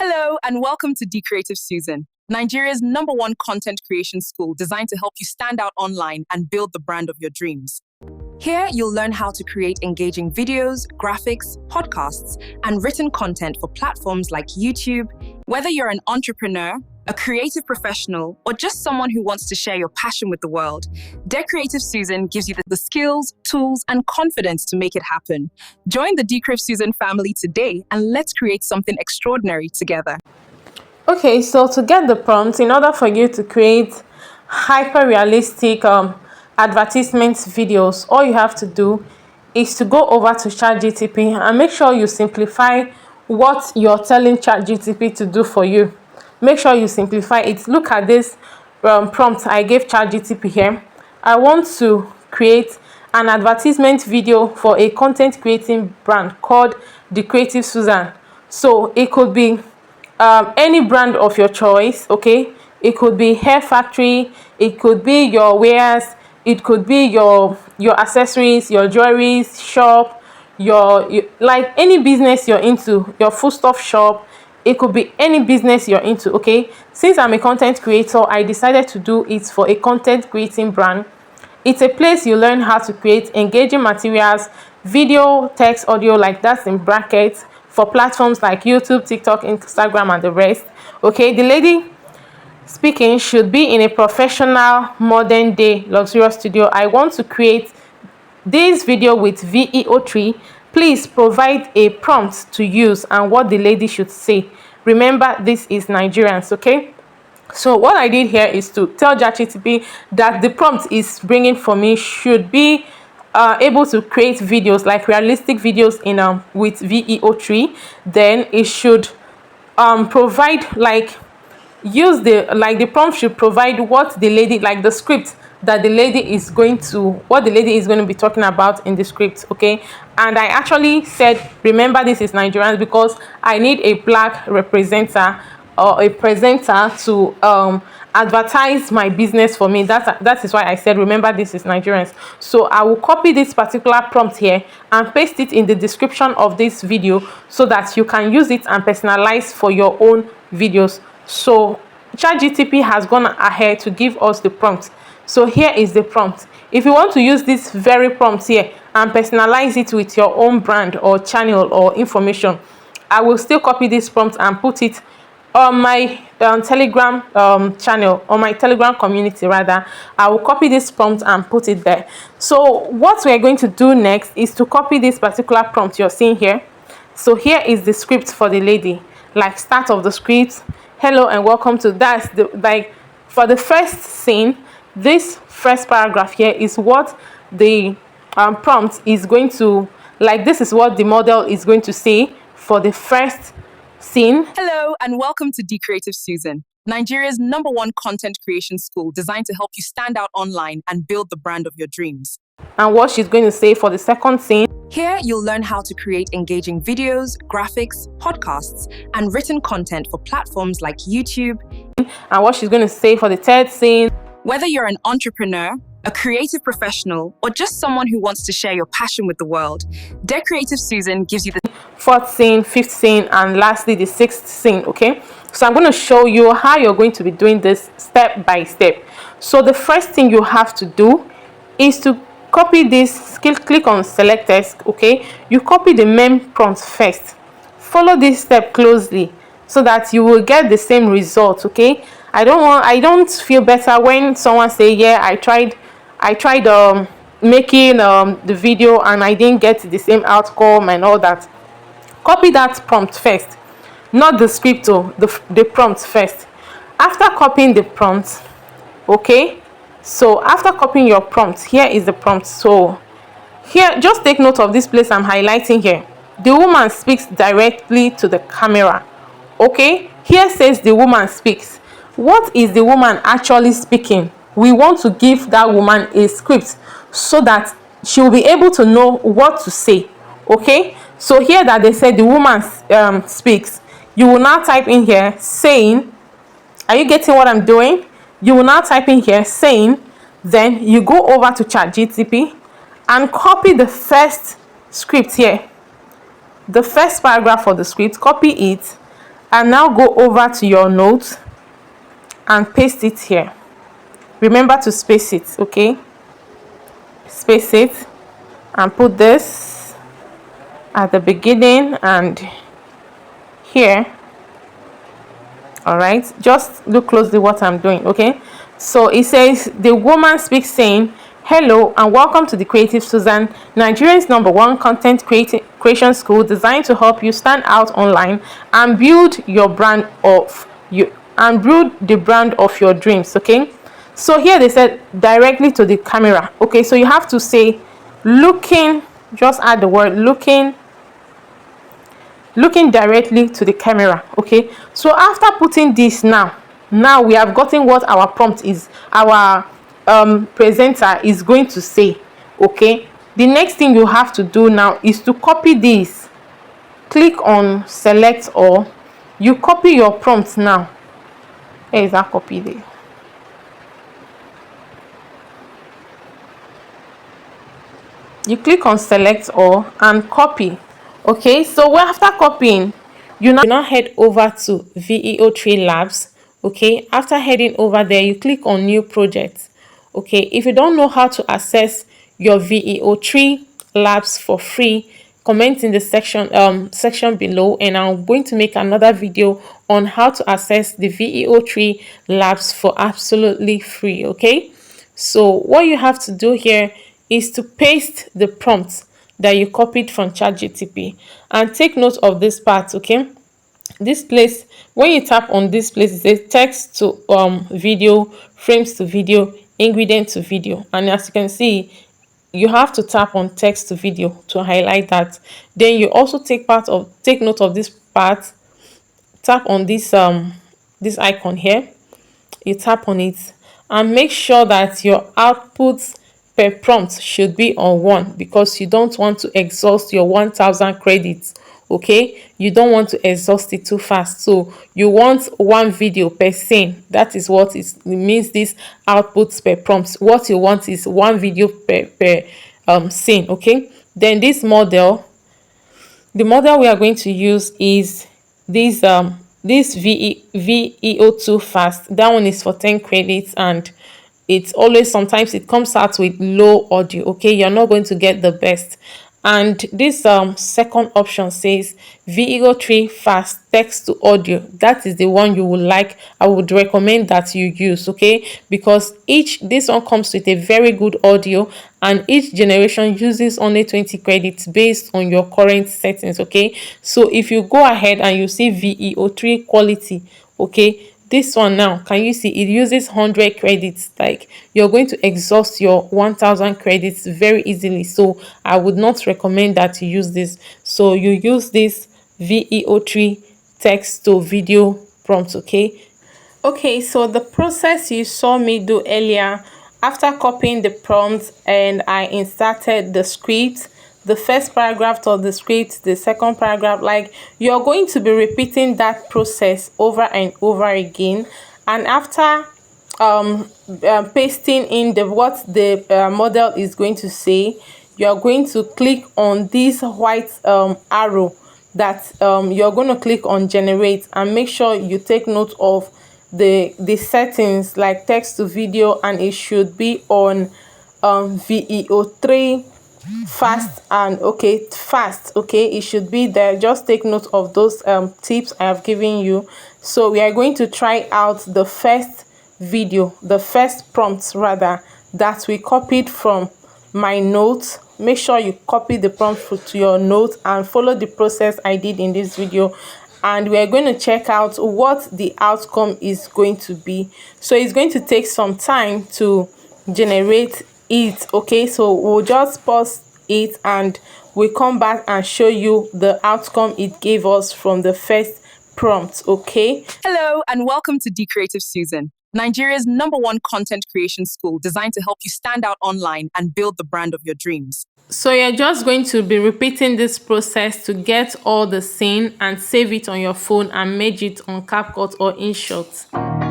Hello, and welcome to Creative Susan, Nigeria's #1 content creation school designed to help you stand out online and build the brand of your dreams. Here, you'll learn how to create engaging videos, graphics, podcasts, and written content for platforms like YouTube. Whether you're an entrepreneur, a creative professional, or just someone who wants to share your passion with the world, Creative Susan gives you the skills, tools, and confidence to make it happen. Join the Creative Susan family today and let's create something extraordinary together. Okay, so to get the prompt, in order for you to create hyper-realistic advertisement videos, all you have to do is to go over to ChatGPT and make sure you simplify what you're telling ChatGPT to do for you. Make sure you simplify it. Look at this prompt I gave ChatGPT here. I want to create an advertisement video for a content creating brand called The Creative Susan. So it could be any brand of your choice. Okay, it could be hair factory, it could be your wares, it could be your accessories, your jewelry shop, your like any business you're into, your foodstuff shop. It could be any business you're into. Okay, since I'm a content creator, I decided to do it for a content creating brand. It's a place you learn how to create engaging materials, video, text, audio, like that's in brackets, for platforms like YouTube, TikTok, Instagram, and the rest. Okay, the lady speaking should be in a professional, modern day, luxurious studio. I want to create this video with VEO3. Please provide a prompt to use and what the lady should say. Remember, this is Nigerians. Okay, so what I did here is to tell ChatGPT that the prompt is bringing for me should be able to create videos, like realistic videos in with VEO3. Then it should provide, like, use the prompt should provide what the lady, like the script that the lady is going to, what the lady is going to be talking about in the script. Okay, and I actually said, remember, this is Nigerians, because I need a black representative or a presenter to advertise my business for me. That is why I said, remember, this is Nigerians. So I will copy this particular prompt here and paste it in the description of this video so that you can use it and personalize for your own videos. So ChatGPT has gone ahead to give us the prompt. So here is the prompt. If you want to use this very prompt here and personalize it with your own brand or channel or information, I will still copy this prompt and put it on my Telegram channel, on my Telegram community rather. I will copy this prompt and put it there. So what we are going to do next is to copy this particular prompt you're seeing here. So here is the script for the lady, like start of the script. Hello and welcome to, that's the, like, for the first scene. This first paragraph here is what the prompt is going to, like, this is what the model is going to say for the first scene. Hello, and welcome to Creative Susan, Nigeria's #1 content creation school designed to help you stand out online and build the brand of your dreams. And what she's going to say for the second scene. Here, you'll learn how to create engaging videos, graphics, podcasts, and written content for platforms like YouTube. And what she's going to say for the third scene. Whether you're an entrepreneur, a creative professional, or just someone who wants to share your passion with the world, Creative Susan gives you the fourth scene, fifth scene, and lastly the sixth scene. Okay, so I'm going to show you how you're going to be doing this step by step. So the first thing you have to do is to copy this, click on select text. Okay, you copy the main prompt first. Follow this step closely so that you will get the same result. Okay, I don't feel better when someone say, yeah, I tried making the video and I didn't get the same outcome and all that. Copy that prompt first, not the script, or the prompt first. After copying the prompt, okay, so after copying your prompt, here is the prompt. So here, just take note of this place I'm highlighting here. The woman speaks directly to the camera. Okay, here says the woman speaks. What is the woman actually speaking? We want to give that woman a script so that she will be able to know what to say. Okay, so here that they said the woman speaks, you will now type in here saying, are you getting what I'm doing? You will now type in here saying, then you go over to ChatGPT and copy the first script here, the first paragraph of the script, copy it And now go over to your notes and paste it here. Remember to space it, okay? Space it and put this at the beginning and here. All right, just look closely what I'm doing, okay? So it says the woman speaks saying, hello and welcome to the Creative Susan, Nigeria's #1 content creation school designed to help you stand out online and build your brand of you and build the brand of your dreams. Okay, so here they said directly to the camera. Okay, so you have to say looking, just add the word looking directly to the camera. Okay, so after putting this, now we have gotten what our prompt is, our presenter is going to say. Okay, the next thing you have to do now is to copy this. Click on select all, you copy your prompt. Now where is that copy there? You click on select all and copy. Okay, so after copying, you now head over to VEO3 Labs. Okay, after heading over there, you click on new project. Okay, if you don't know how to access your VEO3 Labs for free, comment in the section below, and I'm going to make another video on how to access the VEO3 Labs for absolutely free. Okay, so what you have to do here is to paste the prompt that you copied from ChatGPT, and take note of this part. Okay, this place, when you tap on this place, it says text to video, frames to video, ingredient to video, and as you can see, you have to tap on text to video to highlight that. Then you also take note of this part. Tap on this icon here, you tap on it and make sure that your output per prompt should be on 1, because you don't want to exhaust your 1000 credits. Okay, you don't want to exhaust it too fast, so you want 1 video per scene. That is what it means, this output per prompt. What you want is 1 video per scene. Okay, then this model, the model we are going to use is this VEO2 fast. That one is for 10 credits, and it's always, sometimes it comes out with low audio. Okay, you're not going to get the best. And this second option says VEO3 fast text to audio. That is the one you would like. I would recommend that you use. Okay, because this one comes with a very good audio, and each generation uses only 20 credits based on your current settings. Okay, so if you go ahead and you see VEO3 quality, okay, this one now, can you see it uses 100 credits? Like, you're going to exhaust your 1000 credits very easily, so I would not recommend that you use this. So you use this VEO3 text to video prompt. Okay, so the process you saw me do earlier, after copying the prompt and I inserted the script, the first paragraph of the script, the second paragraph, like, you're going to be repeating that process over and over again. And after pasting in what the model is going to say, you're going to click on this white arrow that you're going to click on generate, and make sure you take note of the settings like text to video, and it should be on VEO3 fast. And fast, it should be there. Just take note of those tips I have given you. So we are going to try out the first prompt rather, that we copied from my notes. Make sure you copy the prompt to your notes and follow the process I did in this video, and we are going to check out what the outcome is going to be. So it's going to take some time to generate it. Okay, so we'll just pause it and we'll come back and show you the outcome it gave us from the first prompt. Okay, Hello, and welcome to Creative Susan, Nigeria's #1 content creation school designed to help you stand out online and build the brand of your dreams. so you're just going to be repeating this process to get all the scene and save it on your phone and merge it on CapCut or InShot.